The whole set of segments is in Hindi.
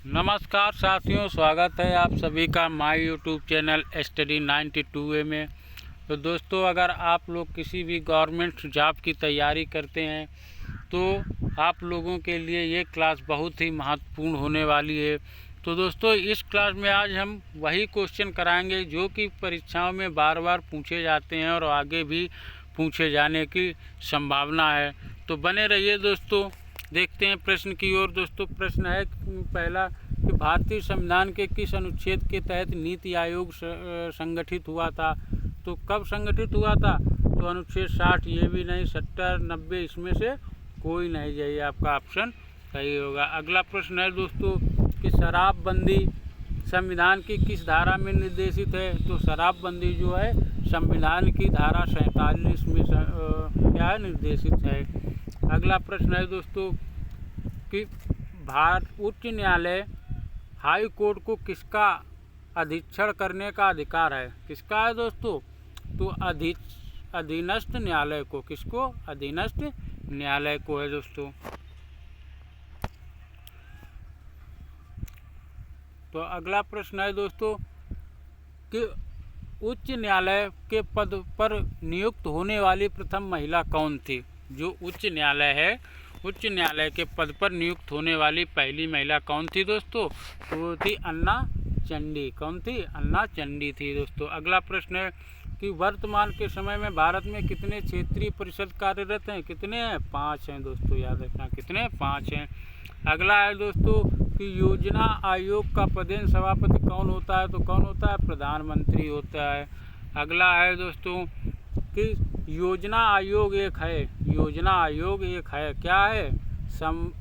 नमस्कार साथियों, स्वागत है आप सभी का my YouTube channel study 92A में। तो दोस्तों, अगर आप लोग किसी भी गवर्नमेंट जॉब की तैयारी करते हैं तो आप लोगों के लिए ये क्लास बहुत ही महत्वपूर्ण होने वाली है। तो दोस्तों, इस क्लास में आज हम वही क्वेश्चन कराएंगे जो कि परीक्षाओं में बार बार पूछे जाते हैं और आगे भी पूछे जाने की संभावना है। तो बने रहिए दोस्तों। देखते हैं प्रश्न की ओर। दोस्तों, प्रश्न है पहला कि भारतीय संविधान के किस अनुच्छेद के तहत नीति आयोग संगठित हुआ था। तो कब संगठित हुआ था? तो अनुच्छेद 60, ये भी नहीं, 70, 90, इसमें से कोई नहीं। यही आपका ऑप्शन सही होगा। अगला प्रश्न है दोस्तों कि शराबबंदी संविधान की किस धारा में निर्देशित है। तो शराबबंदी जो है संविधान की धारा 47 में क्या है, निर्देशित है। अगला प्रश्न है दोस्तों कि भारत उच्च न्यायालय हाई कोर्ट को किसका अधीक्षण करने का अधिकार है। किसका है दोस्तों? तो अधीनस्थ न्यायालय को। किसको? अधीनस्थ न्यायालय को है दोस्तों। तो अगला प्रश्न है दोस्तों कि उच्च न्यायालय के पद पर नियुक्त होने वाली प्रथम महिला कौन थी। जो उच्च न्यायालय है, उच्च न्यायालय के पद पर नियुक्त होने वाली पहली महिला कौन थी दोस्तों? तो वो थी अन्ना चंडी। कौन थी? अन्ना चंडी थी दोस्तों। अगला प्रश्न है कि वर्तमान के समय में भारत में कितने क्षेत्रीय परिषद कार्यरत हैं। कितने हैं? 5 हैं दोस्तों, याद रखना। कितने? 5 हैं। अगला है दोस्तों कि योजना आयोग का पदेन सभापति कौन होता है। तो कौन होता है? प्रधानमंत्री होता है। अगला है दोस्तों कि योजना आयोग एक है। योजना आयोग एक है, क्या है?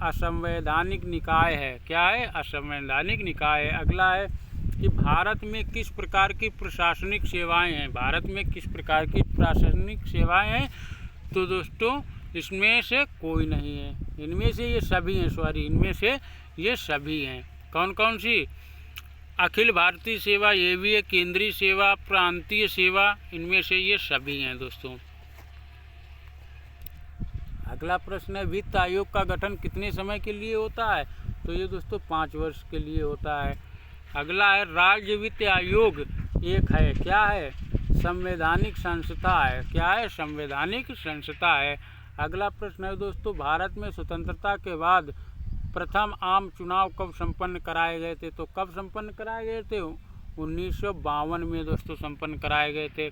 असंवैधानिक निकाय है। क्या है? असंवैधानिक निकाय है। अगला है कि भारत में किस प्रकार की प्रशासनिक सेवाएं हैं। भारत में किस प्रकार की प्रशासनिक सेवाएं हैं। तो दोस्तों, इसमें से कोई नहीं है, इनमें से ये सभी हैं। सॉरी, इनमें से ये सभी हैं। कौन कौन सी? अखिल भारतीय सेवा, ये भी है, केंद्रीय सेवा, प्रांतीय सेवा, इनमें से ये सभी हैं दोस्तों। अगला प्रश्न है वित्त आयोग का गठन कितने समय के लिए होता है। तो ये दोस्तों 5 वर्ष के लिए होता है। अगला है राज्य वित्त आयोग एक है, क्या है? संवैधानिक संस्था है। क्या है? संवैधानिक संस्था है। अगला प्रश्न है दोस्तों भारत में स्वतंत्रता के बाद प्रथम आम चुनाव कब संपन्न कराए गए थे। तो कब संपन्न कराए गए थे? 1952 में दोस्तों संपन्न कराए गए थे।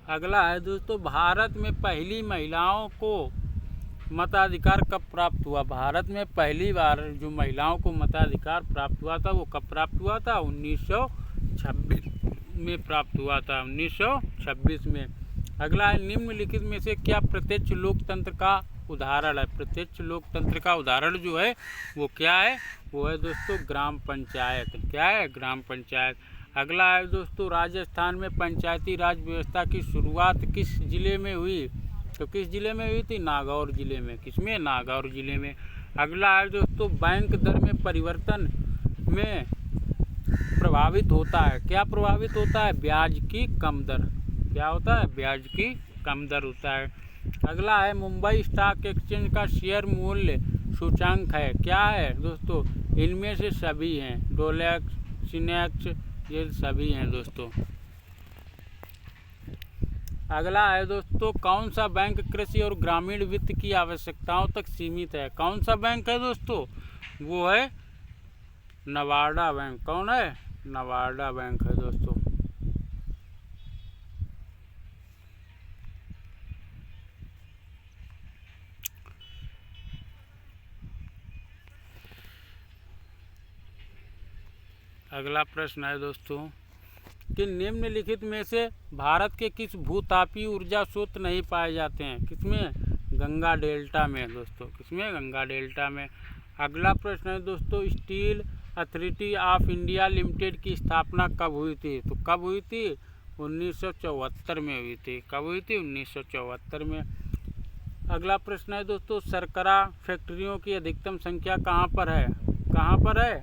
अगला है दोस्तों भारत में पहली महिलाओं को मताधिकार कब प्राप्त हुआ। भारत में पहली बार जो महिलाओं को मताधिकार प्राप्त हुआ था वो कब प्राप्त हुआ था? 1926 में प्राप्त हुआ था, 1926 में। अगला है निम्नलिखित में से क्या प्रत्यक्ष लोकतंत्र का उदाहरण है। प्रत्यक्ष लोकतंत्र का उदाहरण जो है वो क्या है? वो है दोस्तों ग्राम पंचायत। क्या है? ग्राम पंचायत। अगला है दोस्तों राजस्थान में पंचायती राज व्यवस्था की शुरुआत किस जिले में हुई। तो किस जिले में हुई थी? नागौर जिले में। किसमें? नागौर जिले में। अगला है दोस्तों बैंक दर में परिवर्तन में प्रभावित होता है। क्या प्रभावित होता है? ब्याज की कम दर। क्या होता है? ब्याज की कम दर होता है। अगला है मुंबई स्टॉक एक्सचेंज का शेयर मूल्य सूचांक है। क्या है दोस्तों? इनमें से सभी हैं, रोलेक्स, सिनेक्स, ये सभी हैं दोस्तों। अगला है दोस्तों कौन सा बैंक कृषि और ग्रामीण वित्त की आवश्यकताओं तक सीमित है। कौन सा बैंक है दोस्तों? वो है नवादा बैंक। कौन है? नवादा बैंक है दोस्तों। अगला प्रश्न है दोस्तों कि निम्नलिखित में से भारत के किस भूतापीय ऊर्जा स्रोत नहीं पाए जाते हैं। किसमें? गंगा डेल्टा में दोस्तों। किसमें? गंगा डेल्टा में। अगला प्रश्न है दोस्तों steel authority of India limited की स्थापना कब हुई थी। तो कब हुई थी? 1974 में हुई थी। कब हुई थी? 1974 में। अगला प्रश्न है दोस्तों शर्करा फैक्ट्रियों की अधिकतम संख्या कहाँ पर है। कहाँ पर है?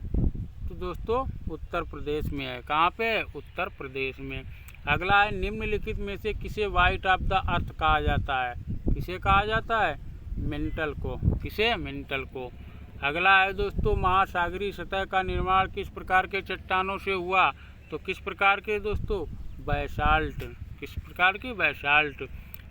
तो दोस्तों उत्तर प्रदेश में है। कहाँ पे? उत्तर प्रदेश में। अगला है निम्नलिखित में से किसे वाइट ऑफ द अर्थ कहा जाता है। किसे कहा जाता है? मेंटल को। किसे? मेंटल को। अगला है दोस्तों, महासागरीय सतह का निर्माण किस प्रकार के चट्टानों से हुआ? तो किस प्रकार के दोस्तों? बैसाल्ट। किस प्रकार की? बैसाल्ट।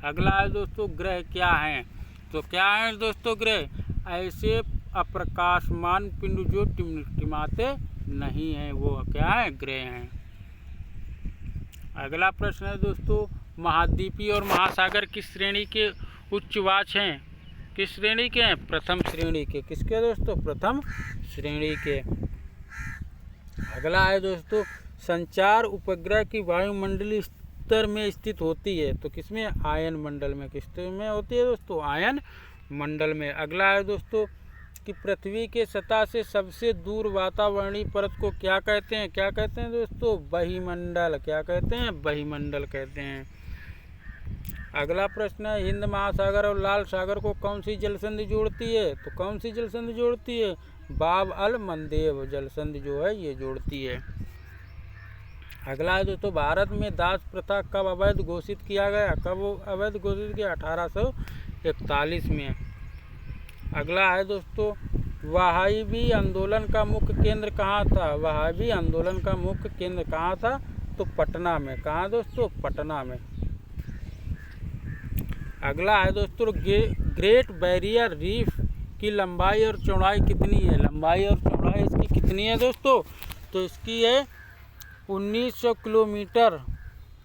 अगला है दोस्तों, ग्रह क्या हैं? तो क्या है दोस्तों ग्रह? ऐसे अप्रकाशमान पिंड जो टिमटिमाते नहीं हैं, वो क्या है? ग्रह हैं। अगला प्रश्न है दोस्तों, महाद्वीपीय और महासागर किस श्रेणी के उच्चवाच हैं? किस श्रेणी के हैं? प्रथम श्रेणी के। किसके दोस्तों? प्रथम श्रेणी के। अगला है दोस्तों, संचार उपग्रह की वायुमंडलीय स्तर में स्थित होती है, तो किसमें? आयन मंडल में। किस में होती है दोस्तों? आयन मंडल में। अगला है दोस्तों, कि पृथ्वी के सतह से सबसे दूर वातावरणीय परत को क्या कहते हैं? क्या कहते हैं दोस्तों? बहिमंडल। क्या कहते हैं? बहिमंडल कहते हैं। अगला प्रश्न है, हिंद महासागर और लाल सागर को कौन सी जलसंधि जोड़ती है? तो कौन सी जलसंधि जोड़ती है? बाब अल मंदेब जलसंधि जो है ये जोड़ती है। अगला है दोस्तों, भारत में दास प्रथा कब अवैध घोषित किया गया? कब अवैध घोषित किया? 1841 में। अगला है दोस्तों, वहाबी आंदोलन का मुख्य केंद्र कहाँ था? वहाबी आंदोलन का मुख्य केंद्र कहाँ था? तो पटना में। कहाँ दोस्तों? पटना में। अगला है दोस्तों, ग्रेट बैरियर रीफ की लंबाई और चौड़ाई कितनी है? लंबाई और चौड़ाई इसकी कितनी है दोस्तों? तो इसकी है 1900 किलोमीटर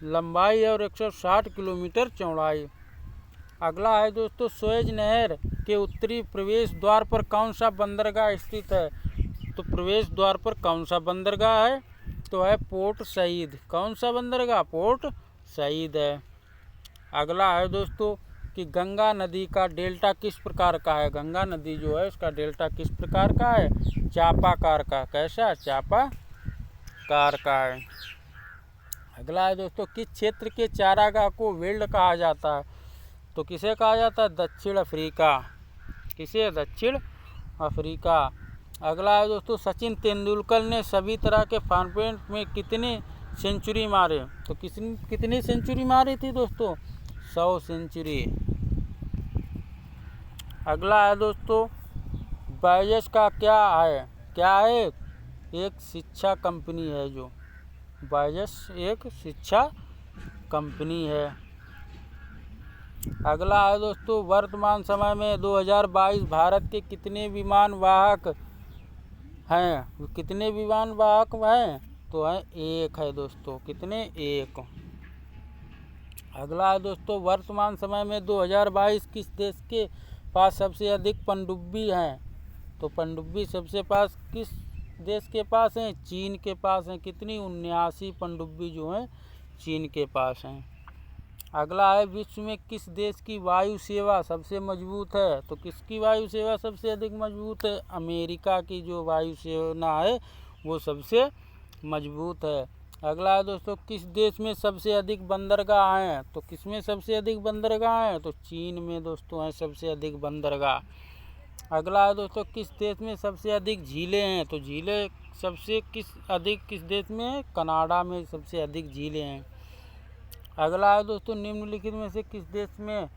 लंबाई और 160 किलोमीटर चौड़ाई। अगला है दोस्तों, सुएज नहर के उत्तरी प्रवेश द्वार पर कौन सा बंदरगाह स्थित है? तो प्रवेश द्वार पर कौन सा बंदरगाह है? तो है पोर्ट सईद। कौन सा बंदरगाह? पोर्ट सईद है। अगला है दोस्तों, कि गंगा नदी का डेल्टा किस प्रकार का है? गंगा नदी जो है उसका डेल्टा किस प्रकार का है? चापाकार का। कैसा? चापाकार का है। अगला है दोस्तों, किस क्षेत्र के चारागाह को वेल्ड कहा जाता है? तो किसे कहा जाता है? दक्षिण अफ्रीका। किसे? दक्षिण अफ्रीका। अगला है दोस्तों, सचिन तेंदुलकर ने सभी तरह के फॉर्मेट में कितने सेंचुरी मारे? तो कितनी सेंचुरी मारी थी दोस्तों? 100 सेंचुरी। अगला है दोस्तों, बायजस का क्या है? क्या है? एक शिक्षा कंपनी है जो बायजस एक शिक्षा कंपनी है। अगला है दोस्तों, वर्तमान समय में 2022 भारत के कितने विमान वाहक हैं? कितने विमान वाहक हैं? तो है एक है दोस्तों। कितने? एक। अगला है दोस्तों, वर्तमान समय में 2022 किस देश के पास सबसे अधिक पनडुब्बी हैं? तो पनडुब्बी सबसे पास किस देश के पास हैं? चीन के पास हैं। कितनी? 79 पनडुब्बी जो हैं चीन के पास हैं। अगला है, विश्व में किस देश की वायु सेवा सबसे मजबूत है? तो किसकी वायु सेवा सबसे अधिक मजबूत है? अमेरिका की जो वायु सेना है वो सबसे मजबूत है। अगला है दोस्तों, किस देश में सबसे अधिक बंदरगाह हैं? तो किस में सबसे अधिक बंदरगाह हैं? तो चीन में दोस्तों हैं सबसे अधिक बंदरगाह। अगला है दोस्तों, किस देश में सबसे अधिक झीलें हैं? तो झीलें सबसे किस देश में है? कनाडा में सबसे अधिक झीलें हैं। अगला है दोस्तों, निम्नलिखित में से किस देश में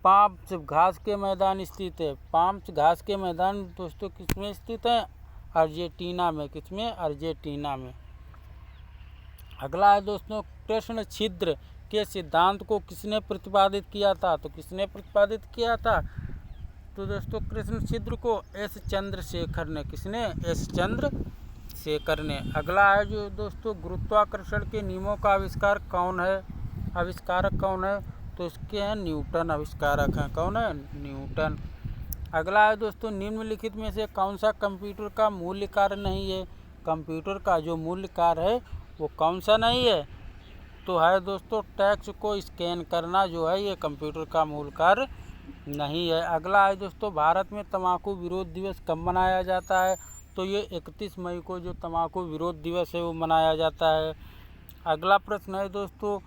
पाम्प्स घास के मैदान स्थित है? पाम्प्स घास के मैदान दोस्तों किस में स्थित है? अर्जेंटीना में। किस में? अर्जेंटीना में। अगला है दोस्तों, कृष्ण छिद्र के सिद्धांत को किसने प्रतिपादित किया था? तो किसने प्रतिपादित किया था? तो दोस्तों कृष्ण छिद्र को एस चंद्रशेखर ने। किसने? एस चंद्रशेखर ने। अगला है जो दोस्तों, गुरुत्वाकर्षण के नियमों का आविष्कारक कौन है? तो इसके हैं न्यूटन आविष्कारक हैं। कौन है? न्यूटन। अगला है दोस्तों, निम्नलिखित में से कौन सा कंप्यूटर का मूल कार्य नहीं है? कंप्यूटर का जो मूल कार्य है वो कौन सा नहीं है? तो है दोस्तों, टेक्स्ट को स्कैन करना जो है ये कंप्यूटर का मूल कार्य नहीं है। अगला है दोस्तों, भारत में तंबाकू विरोध दिवस कब मनाया जाता है? तो ये 31 मई को जो तंबाकू विरोध दिवस है वो मनाया जाता है। अगला प्रश्न है दोस्तों,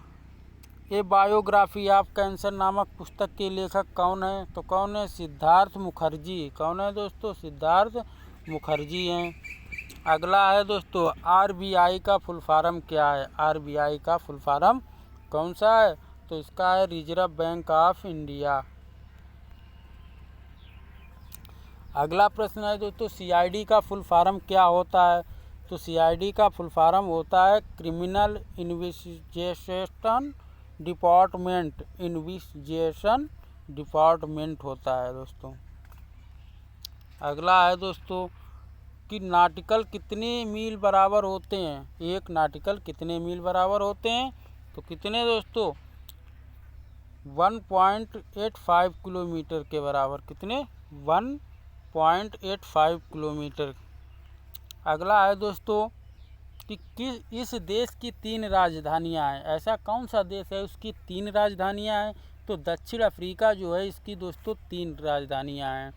ए बायोग्राफी ऑफ कैंसर नामक पुस्तक के लेखक कौन है? तो कौन है? सिद्धार्थ मुखर्जी। कौन है दोस्तों? सिद्धार्थ मुखर्जी हैं। अगला है दोस्तों, आरबीआई का फुल फॉर्म क्या है? आरबीआई का फुल फॉर्म कौन सा है? तो इसका है रिजर्व बैंक ऑफ इंडिया। अगला प्रश्न है दोस्तों, CID का फुल फॉर्म क्या होता है? तो CID का फुल फॉर्म होता है criminal investigation department. Investigation department होता है दोस्तों। अगला है दोस्तों कि नाटिकल कितने मील बराबर होते हैं? एक नाटिकल कितने मील बराबर होते हैं? तो कितने दोस्तों? 1.85 किलोमीटर के बराबर। कितने? 1.85 किलोमीटर। अगला है दोस्तों कि इस देश की 3 राजधानियां हैं। ऐसा कौन सा देश है उसकी 3 राजधानियां हैं? तो दक्षिण अफ्रीका जो है इसकी दोस्तों 3 राजधानियां हैं।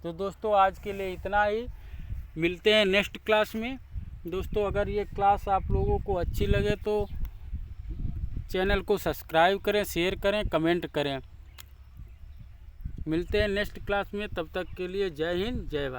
तो दोस्तों आज के लिए इतना ही, मिलते हैं नेक्स्ट क्लास में। दोस्तों अगर ये क्लास आप लोगों को अच्छी लगे तो चैनल को सब्सक्राइब करें, शेयर करें, कमेंट करें। मिलते हैं नेक्स्ट क्लास में, तब तक के लिए जय हिंद, जय भारत।